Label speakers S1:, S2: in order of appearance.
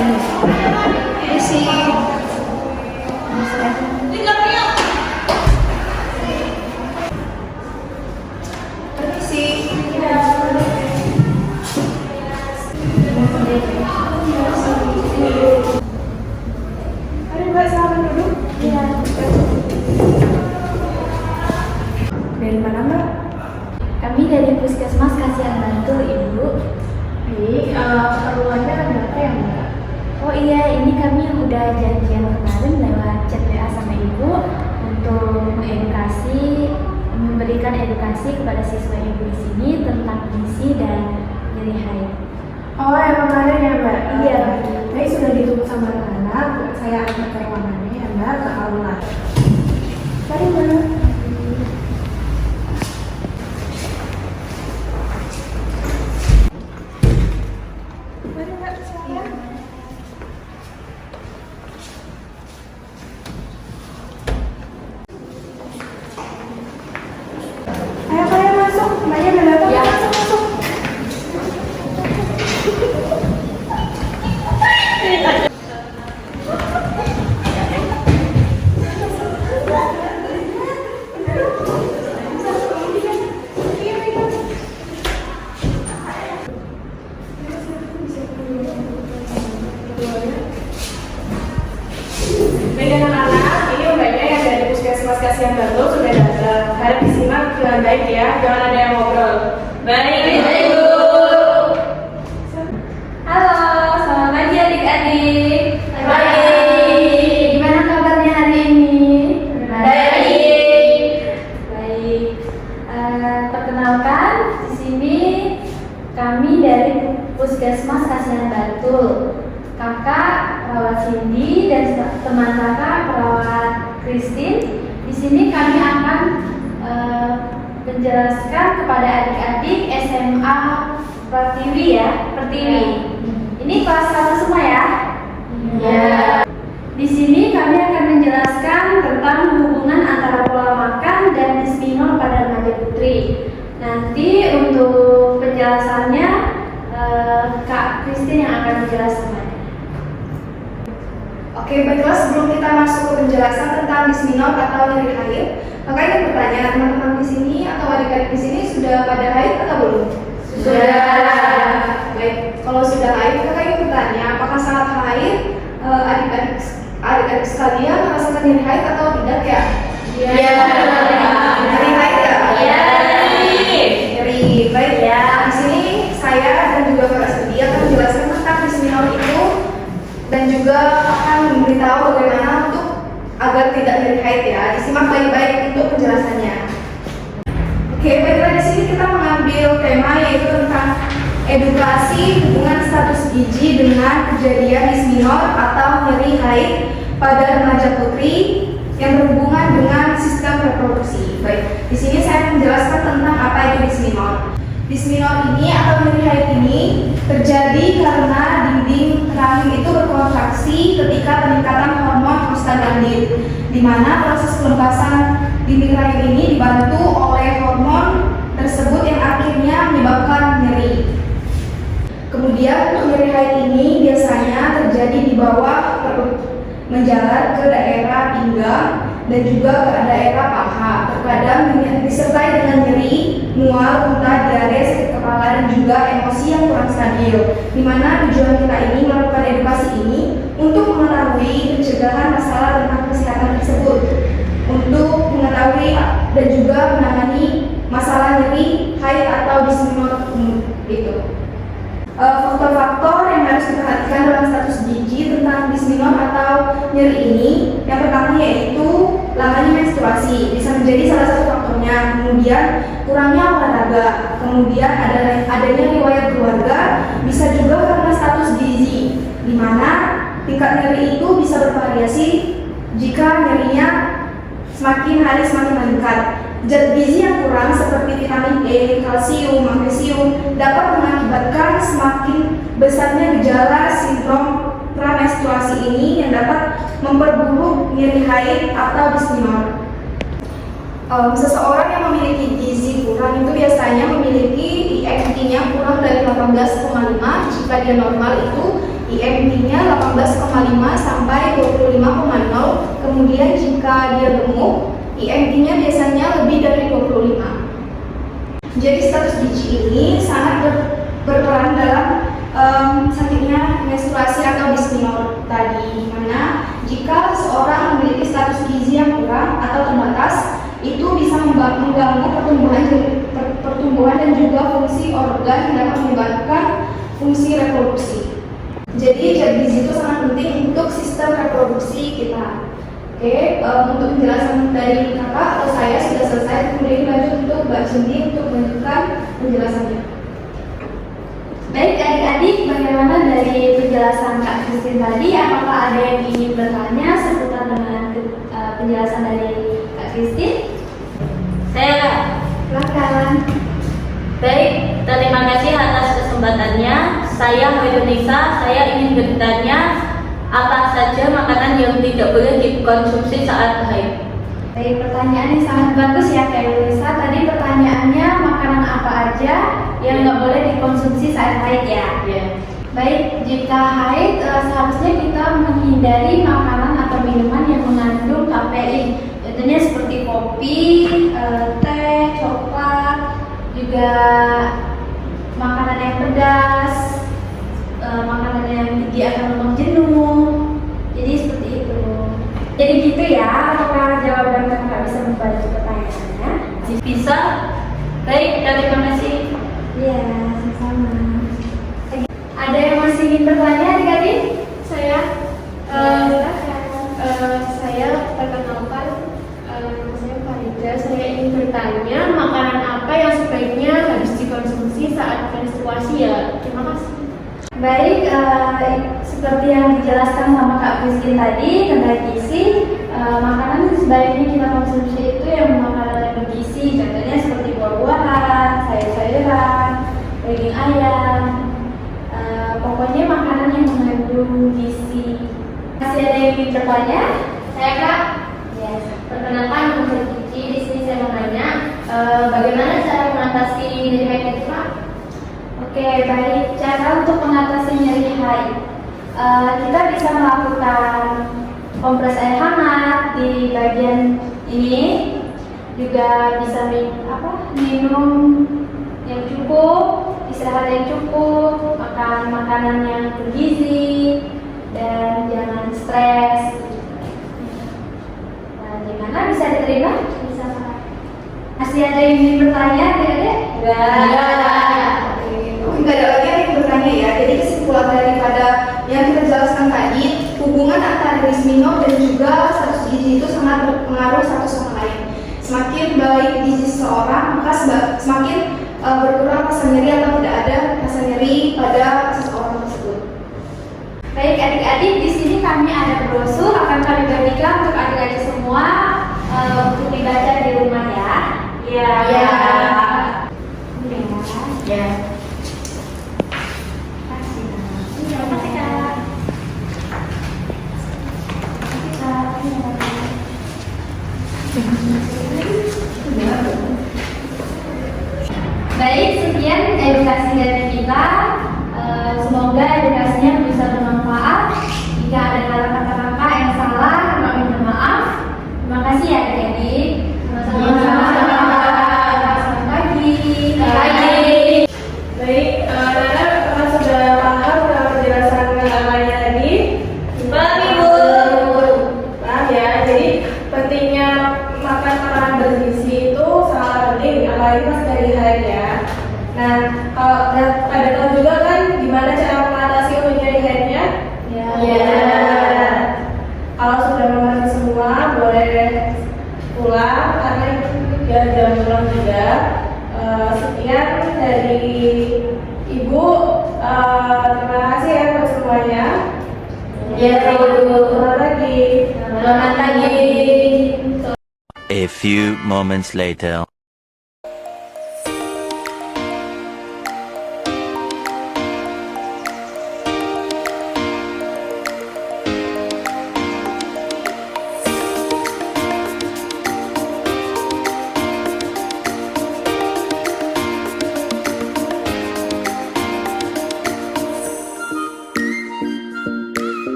S1: Isi. Ayo Mbak, selamat duduk. Iya. Dari mana Mbak?
S2: Kami dari Puskesmas Kasihan Bantul, Ibu.
S1: Baik, keperluannya ada apa ya Mbak?
S2: Oh iya, ini kami udah janjian kemarin lewat chat WA sama Ibu untuk memberikan edukasi kepada siswa Ibu di sini tentang gizi dan nyeri haid.
S1: Oh, yang kemarin ya Mbak?
S2: Iya.
S1: Baik, sudah ditunggu sama anak-anak. Saya akan ke ruangannya ya Mbak, ke aula. Mari Mbak. Mari Mbak, silakan. Ayo kalian masuk, Mbaknya udah datang.
S2: Ya.
S1: Masuk, masuk. Baik anak-anak, ini mbaknya yang dari Puskesmas Kasihan Bantul sudah datang. Harap disimak dengan baik ya, jangan ada yang ngobrol.
S3: Baik, Ibu.
S2: Halo, selamat pagi adik-adik.
S3: Baik.
S2: Gimana kabarnya hari ini?
S3: Baik.
S2: Baik. Perkenalkan, di sini kami dari Puskesmas Kasihan Bantul. Kakak perawat Cindy dan teman kakak perawat Christine. Di sini kami akan menjelaskan kepada adik-adik SMA Pertiwi ya, Pertiwi. Ini kelas 1 semua ya.
S3: Ya.
S2: Di sini kami akan menjelaskan tentang hubungan antara pola makan dan bisminol pada remaja putri. Nanti untuk penjelasannya Kak Christine yang akan menjelaskan.
S1: Oke, baiklah sebelum kita masuk ke penjelasan tentang bisminol atau nyeri haid, kakak ingin bertanya, teman-teman di sini atau adik-adik di sini sudah pada haid atau belum?
S3: Sudah.
S1: Baik, kalau sudah haid, kakak ingin bertanya, apakah saat haid adik-adik sekalian merasakan nyeri haid atau tidak ya?
S3: Iya.
S1: Nyeri haid ya?
S3: Iya.
S1: Nyeri, baik ya. Di sini saya dan juga Kak Sudi akan menjelaskan tentang bisminol itu dan juga akan memberitahu bagaimana untuk agar tidak nyeri haid ya. Disimak baik-baik untuk penjelasannya. Oke, baiklah di sini kita mengambil tema yaitu tentang edukasi hubungan status gizi dengan kejadian bisminol atau nyeri haid pada remaja putri yang berhubungan dengan sistem reproduksi. Baik, di sini saya menjelaskan tentang apa itu bisminol. Bisminol ini atau nyeri haid ini terjadi karena dinding rahim itu berkontraksi ketika peningkatan hormon prostaglandin, di mana proses pelepasan dinding rahim ini dibantu oleh hormon tersebut yang akhirnya menyebabkan nyeri. Kemudian nyeri haid ini biasanya terjadi di bawah perut, menjalar ke daerah pinggang dan juga ke daerah paha. Terkadang disertai dengan nyeri, mual, muntah, diare, sakit kepala, dan juga emosi yang kurang stabil. Di mana tujuan kita ini melakukan edukasi ini untuk mengetahui pencegahan masalah tentang kesehatan tersebut, untuk mengetahui dan juga menangani masalah nyeri haid atau bisminol itu. Faktor-faktor yang harus diperhatikan dalam status gizi tentang bisminol atau nyeri ini, yang pertama yaitu lamanya menstruasi, bisa menjadi salah satu faktornya. Kemudian kurangnya olahraga, kemudian adanya riwayat keluarga, bisa juga karena status gizi, di mana tingkat nyeri itu bisa bervariasi jika nyerinya semakin hari semakin meningkat. Zat gizi yang kurang seperti vitamin E, kalsium, magnesium dapat mengakibatkan semakin besarnya gejala sindrom pramenstruasi ini yang dapat memperburuk nyeri haid atau bisminol. Seseorang yang memiliki gizi kurang itu biasanya memiliki IMT-nya kurang dari 18,5. Jika dia normal itu IMT-nya 18,5 sampai 25,0. Kemudian jika dia gemuk, IMT-nya biasanya lebih dari 25. Jadi status gizi ini sangat berperan dalam sakitnya menstruasi atau dysmenorrhea tadi, mana jika seseorang memiliki status gizi yang kurang atau terbatas, itu bisa mengganggu pertumbuhan dan juga fungsi organ yang dapat menyebabkan fungsi reproduksi. Jadi zat gizi itu sangat penting untuk sistem reproduksi kita. Oke, untuk penjelasan dari kakak atau saya sudah selesai. Kemudian lanjut untuk Mbak Cindy untuk melanjutkan penjelasannya.
S2: Baik adik-adik, bagaimana dari penjelasan Kak Christine tadi? Apakah ada yang ingin bertanya seputar dengan penjelasan dari Kak Christine?
S3: Saya
S2: Silakan.
S3: baik, terima kasih atas kesempatannya. Saya Hoirunisa, saya ingin bertanya apa saja makanan yang tidak boleh dikonsumsi saat haid.
S2: Baik, pertanyaannya sangat bagus ya Kak Yulisa. Tadi pertanyaannya makanan apa aja yang nggak boleh dikonsumsi saat haid ya? Baik, jika haid seharusnya kita menghindari makanan atau minuman yang mengandung kafein. Contohnya seperti kopi, teh, coklat, juga makanan yang pedas, makanan yang tinggi akan lemak jenuh. Jadi seperti itu. Jadi gitu ya, apakah jawaban kakak bisa membantu pertanyaannya?
S3: Bisa? Baik, terima kasih.
S2: Iya, sama-sama. Ada yang masih ingin bertanya adik-adik?
S4: Saya
S2: Silakan.
S4: saya perkenalkan, saya Farida. Saya ingin bertanya makanan apa yang sebaiknya harus dikonsumsi saat menstruasi ya? Terima kasih.
S2: Baik, seperti yang dijelaskan sama Kak Christine tadi tentang gizi, makanan sebaiknya kita konsumsi itu yang makanan yang bergizi, contohnya seperti buah-buahan, sayur-sayuran, daging ayam, pokoknya makanan yang mengandung gizi. Masih ada yang ingin bertanya?
S3: Saya Kak,
S2: Yes.
S3: perkenalkan nama saya Cici. Di sini saya mau nanya bagaimana cara mengatasi nyeri haid itu Kak?
S2: Oke, baik. Cara untuk mengatasi nyeri haid, kita bisa melakukan kompres air hangat di bagian ini, juga bisa minum yang cukup, istirahat yang cukup, makan makanan yang bergizi, dan jangan stres. Nah, gimana bisa diterima? Bisa. Masih ada yang ingin bertanya, adik-adik?
S1: Nggak ada lagi yang bertanya ya. Jadi kesimpulan daripada yang kita jelaskan tadi, hubungan antara dysmenorrhea dan juga status gizi itu sangat berpengaruh satu sama lain. Semakin baik gizi seseorang, maka semakin berkurang rasa nyeri atau tidak ada rasa nyeri pada seseorang tersebut.
S2: Baik adik-adik, di sini kami ada brosur akan kami bagikan untuk adik-adik semua untuk dibaca di rumah ya.
S3: Iya.
S2: Ya. Terima kasih Kak. Baik, sekian edukasi dari kita. Semoga edukasinya bisa bermanfaat. Jika ada kata-kata yang salah, kami minta maaf. Terima kasih ya adik-adik. Selamat pagi.
S4: Baik, Nana apakah sudah paham dengan penjelasan kakaknya tadi?
S3: Paham, Ibu.
S4: Paham ya, jadi pentingnya makan makanan bergizi itu sangat penting, apalagi pas dari haid ya. Nah, kalau pada tahu juga kan gimana cara mengatasi nyeri haidnya?
S2: Ya.
S4: Kalau sudah mengerti semua, boleh pulang karena ya jangan pulang juga. Sekian dari Ibu. Terima kasih ya buat semuanya.
S3: Ya, Ibu.
S4: Selamat pagi.
S3: Selamat pagi.
S5: A few moments later.